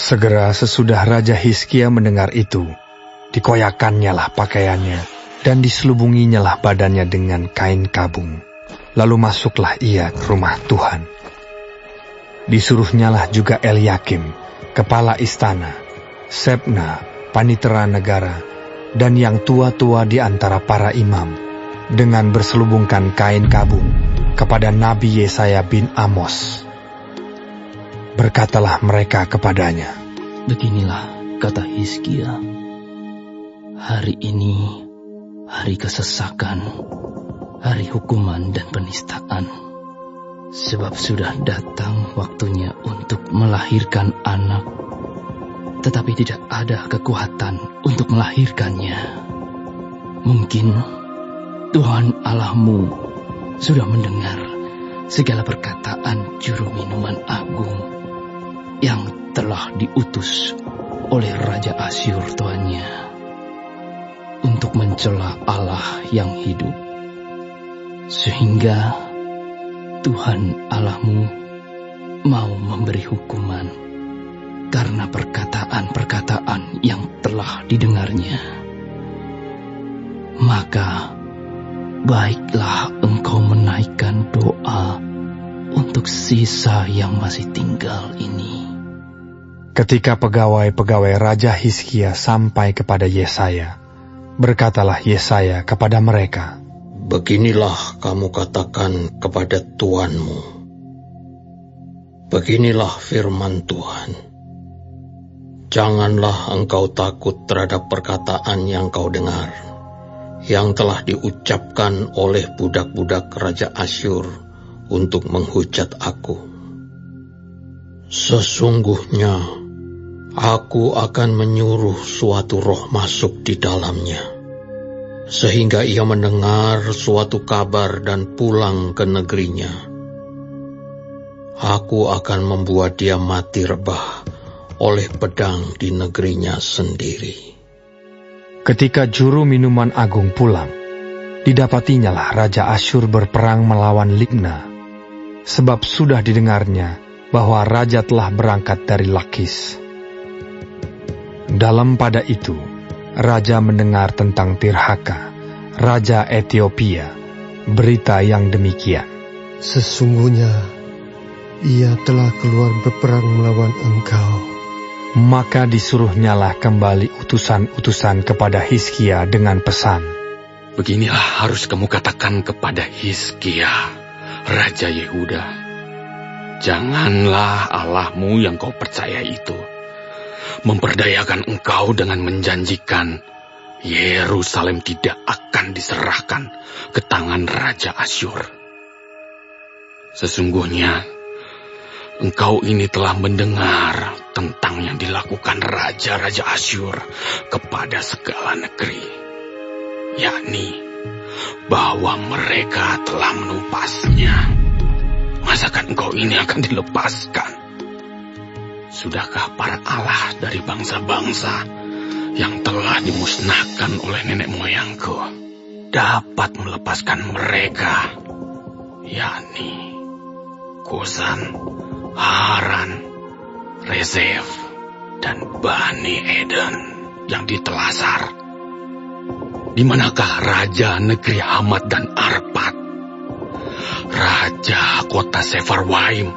Segera sesudah Raja Hizkia mendengar itu, dikoyakannya lah pakaiannya, dan diselubunginya lah badannya dengan kain kabung. Lalu masuklah ia ke rumah Tuhan. Disuruhnyalah juga Eliakim, kepala istana, Sebna, panitera negara, dan yang tua-tua di antara para imam, dengan berselubungkan kain kabung kepada Nabi Yesaya bin Amos. Berkatalah mereka kepadanya, "Beginilah kata Hizkia, hari ini hari kesesakan, hari hukuman dan penistaan. Sebab sudah datang waktunya untuk melahirkan anak, tetapi tidak ada kekuatan untuk melahirkannya. Mungkin Tuhan Allahmu sudah mendengar segala perkataan juru minuman agung yang telah diutus oleh Raja Asyur tuannya untuk mencela Allah yang hidup, sehingga Tuhan Allahmu mau memberi hukuman karena perkataan-perkataan yang telah didengarnya. Maka baiklah engkau menaikkan doa untuk sisa yang masih tinggal ini." Ketika pegawai-pegawai Raja Hizkia sampai kepada Yesaya, berkatalah Yesaya kepada mereka, "Beginilah kamu katakan kepada tuanmu. Beginilah firman Tuhan. Janganlah engkau takut terhadap perkataan yang kau dengar, yang telah diucapkan oleh budak-budak Raja Asyur untuk menghujat aku. Sesungguhnya aku akan menyuruh suatu roh masuk di dalamnya, sehingga ia mendengar suatu kabar dan pulang ke negerinya. Aku akan membuat dia mati rebah oleh pedang di negerinya sendiri." Ketika juru minuman agung pulang, didapatinyalah Raja Asyur berperang melawan Libna, sebab sudah didengarnya bahwa raja telah berangkat dari Lakis. Dalam pada itu, raja mendengar tentang Tirhaka, raja Etiopia, berita yang demikian, "Sesungguhnya ia telah keluar berperang melawan engkau." Maka disuruhnyalah kembali utusan-utusan kepada Hizkia dengan pesan, "Beginilah harus kamu katakan kepada Hizkia, Raja Yehuda. Janganlah Allahmu yang kau percaya itu memperdayakan engkau dengan menjanjikan Yerusalem tidak akan diserahkan ke tangan Raja Asyur. Sesungguhnya engkau ini telah mendengar tentang yang dilakukan Raja-Raja Asyur kepada segala negeri, yakni bahwa mereka telah menumpasnya. Masakan engkau ini akan dilepaskan? Sudahkah para Allah dari bangsa-bangsa yang telah dimusnahkan oleh nenek moyangku dapat melepaskan mereka, yakni Kusan, Haran, Rezef, dan Bani Eden yang ditelasar? Di manakah raja negeri Hamat dan Arpad, raja kota Sefarwaim,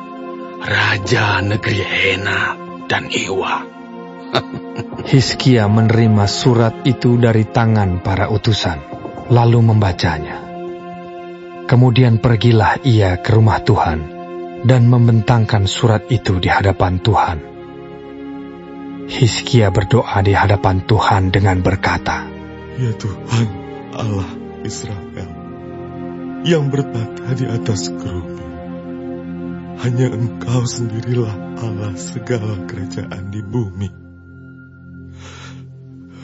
raja negeri Hena dan Iwa?" Hizkia menerima surat itu dari tangan para utusan, lalu membacanya. Kemudian pergilah ia ke rumah Tuhan dan membentangkan surat itu di hadapan Tuhan. Hizkia berdoa di hadapan Tuhan dengan berkata, "Ya Tuhan Allah Israel, yang bertata di atas kerubi, hanya Engkau sendirilah Allah segala kerajaan di bumi.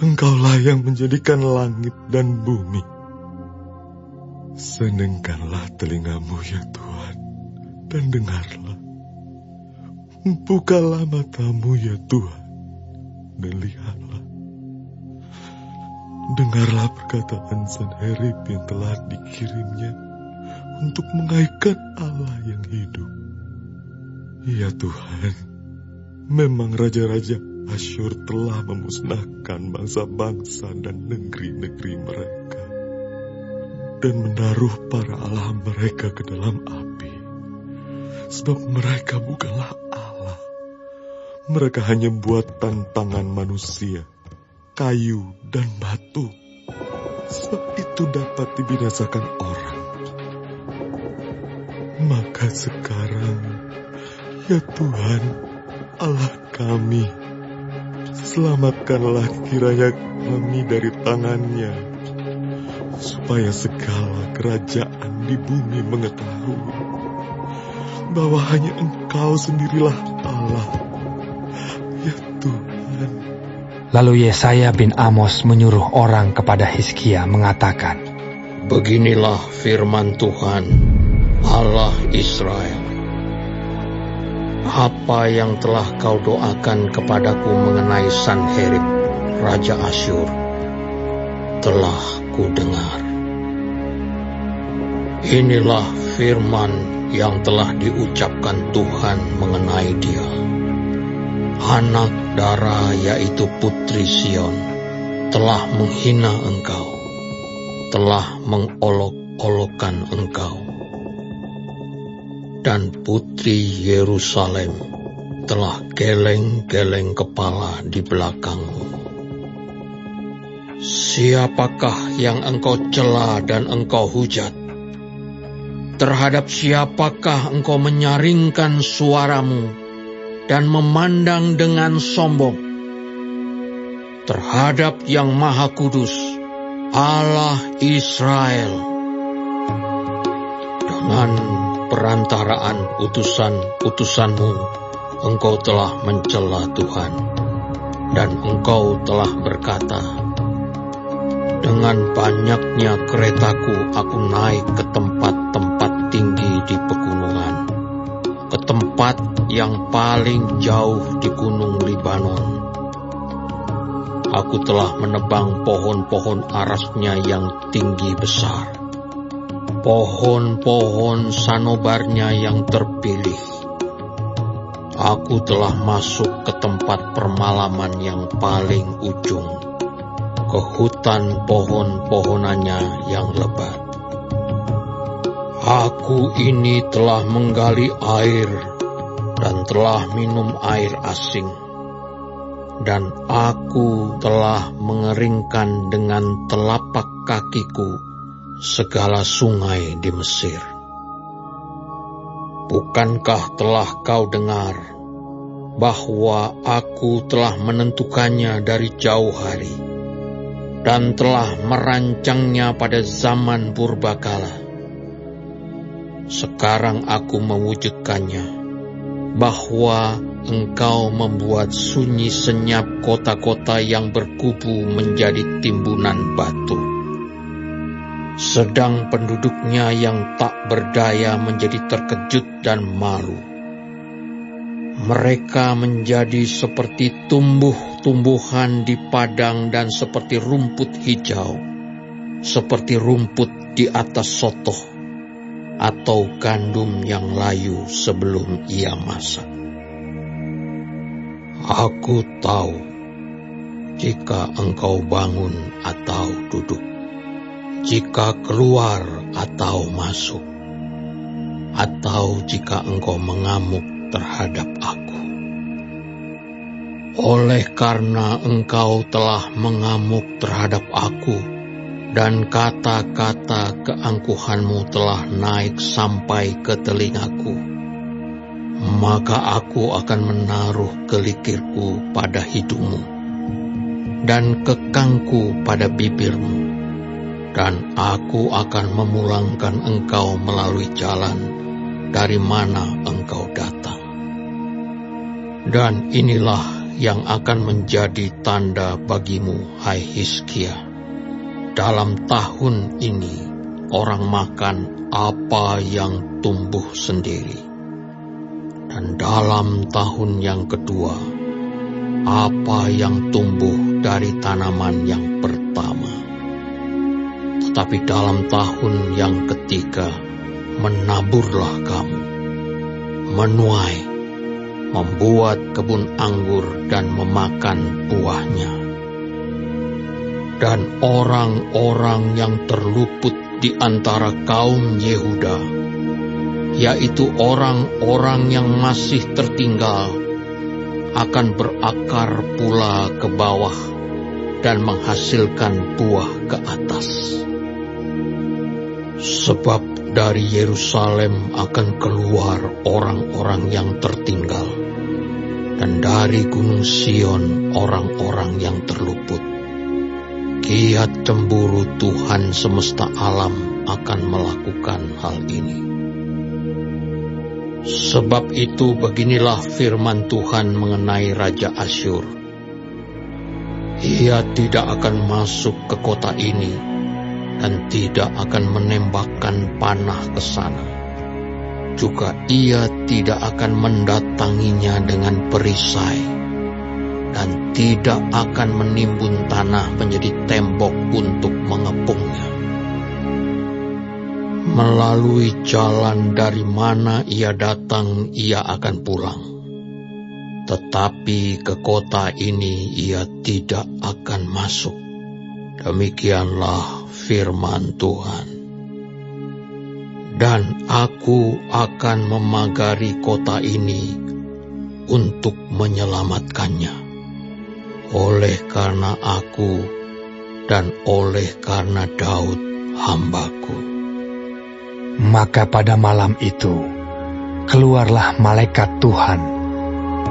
Engkaulah yang menjadikan langit dan bumi. Senengkanlah telingamu ya Tuhan, dan dengarlah. Bukalah matamu ya Tuhan, dan lihatlah. Dengarlah perkataan Sanherib yang telah dikirimnya untuk mengaikan Allah yang hidup. Ya Tuhan, Memang raja-raja Asyur telah memusnahkan bangsa-bangsa dan negeri-negeri mereka, dan menaruh para allah mereka ke dalam api. Sebab mereka bukanlah Allah. Mereka hanya buatan tangan manusia, kayu dan batu. Sebab itu dapat dibinasakan orang. Maka sekarang, ya Tuhan, Allah kami, selamatkanlah kiranya kami dari tangannya, supaya segala kerajaan di bumi mengetahui bahwa hanya Engkau sendirilah Allah, ya Tuhan. Lalu Yesaya bin Amos menyuruh orang kepada Hizkia mengatakan, Beginilah firman Tuhan, Allah Israel. Apa yang telah kau doakan kepadaku mengenai Sanherib, Raja Asyur, telah kudengar. Inilah firman yang telah diucapkan Tuhan mengenai dia. Anak Dara, yaitu Putri Sion, telah menghina engkau, telah mengolok-olokkan engkau. Dan Putri Yerusalem telah geleng-geleng kepala di belakangmu. Siapakah yang engkau cela dan engkau hujat? Terhadap siapakah engkau menyaringkan suaramu dan memandang dengan sombong? Terhadap Yang Maha Kudus, Allah Israel. Dengan perantaraan utusan-utusanmu, engkau telah mencela Tuhan, dan engkau telah berkata, dengan banyaknya keretaku aku naik ke tempat-tempat tinggi di pegunungan, ke tempat yang paling jauh di gunung Libanon. Aku telah menebang pohon-pohon arasnya yang tinggi besar, pohon-pohon sanobarnya yang terpilih. Aku telah masuk ke tempat permalaman yang paling ujung, ke hutan pohon-pohonannya yang lebat. Aku ini telah menggali air dan telah minum air asing, dan aku telah mengeringkan dengan telapak kakiku segala sungai di Mesir. Bukankah telah kau dengar bahwa aku telah menentukannya dari jauh hari dan telah merancangnya pada zaman purbakala? Sekarang aku mewujudkannya, bahwa engkau membuat sunyi senyap kota-kota yang berkubu menjadi timbunan batu, sedang penduduknya yang tak berdaya menjadi terkejut dan malu. Mereka menjadi seperti tumbuh-tumbuhan di padang dan seperti rumput hijau, seperti rumput di atas sotoh, atau gandum yang layu sebelum ia masak. Aku tahu jika engkau bangun atau duduk, jika keluar atau masuk, atau jika engkau mengamuk terhadap aku. Oleh karena engkau telah mengamuk terhadap aku, dan kata-kata keangkuhanmu telah naik sampai ke telingaku, maka aku akan menaruh kelikirku pada hidungmu, dan kekangku pada bibirmu, dan aku akan memulangkan engkau melalui jalan dari mana engkau datang. Dan inilah yang akan menjadi tanda bagimu, hai Hizkia. Dalam tahun ini, orang makan apa yang tumbuh sendiri. Dan dalam tahun yang kedua, apa yang tumbuh dari tanaman yang pertama. Tetapi dalam tahun yang ketiga, menaburlah kamu, menuai, membuat kebun anggur dan memakan buahnya. Dan orang-orang yang terluput di antara kaum Yehuda, yaitu orang-orang yang masih tertinggal, akan berakar pula ke bawah dan menghasilkan buah ke atas. Sebab dari Yerusalem akan keluar orang-orang yang tertinggal, dan dari Gunung Sion orang-orang yang terluput. Kiat cemburu Tuhan semesta alam akan melakukan hal ini. Sebab itu beginilah firman Tuhan mengenai Raja Asyur. Ia tidak akan masuk ke kota ini dan tidak akan menembakkan panah ke sana. Juga ia tidak akan mendatanginya dengan perisai dan tidak akan menimbun tanah menjadi tembok untuk mengepungnya. Melalui jalan dari mana ia datang, ia akan pulang. Tetapi ke kota ini ia tidak akan masuk. Demikianlah firman Tuhan. Dan aku akan memagari kota ini untuk menyelamatkannya. Oleh karena aku dan oleh karena Daud hambaku. Maka pada malam itu, keluarlah malaikat Tuhan,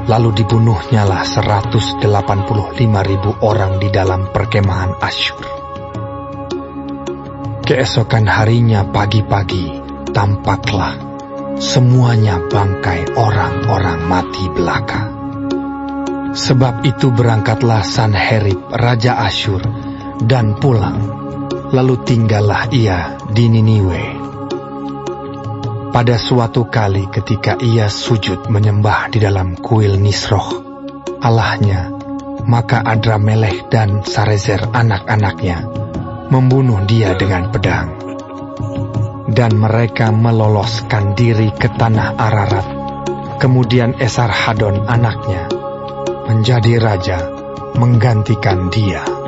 lalu dibunuhnyalah 185.000 orang di dalam perkemahan Asyur. Keesokan harinya pagi-pagi, tampaklah semuanya bangkai orang-orang mati belaka. Sebab itu berangkatlah Sanherib Raja Asyur dan pulang, lalu tinggallah ia di Niniwe. Pada suatu kali ketika ia sujud menyembah di dalam kuil Nisroh, Allahnya, maka Adramelech dan Sarezer anak-anaknya membunuh dia dengan pedang. Dan mereka meloloskan diri ke tanah Ararat. Kemudian Esarhadon anaknya menjadi raja menggantikan dia.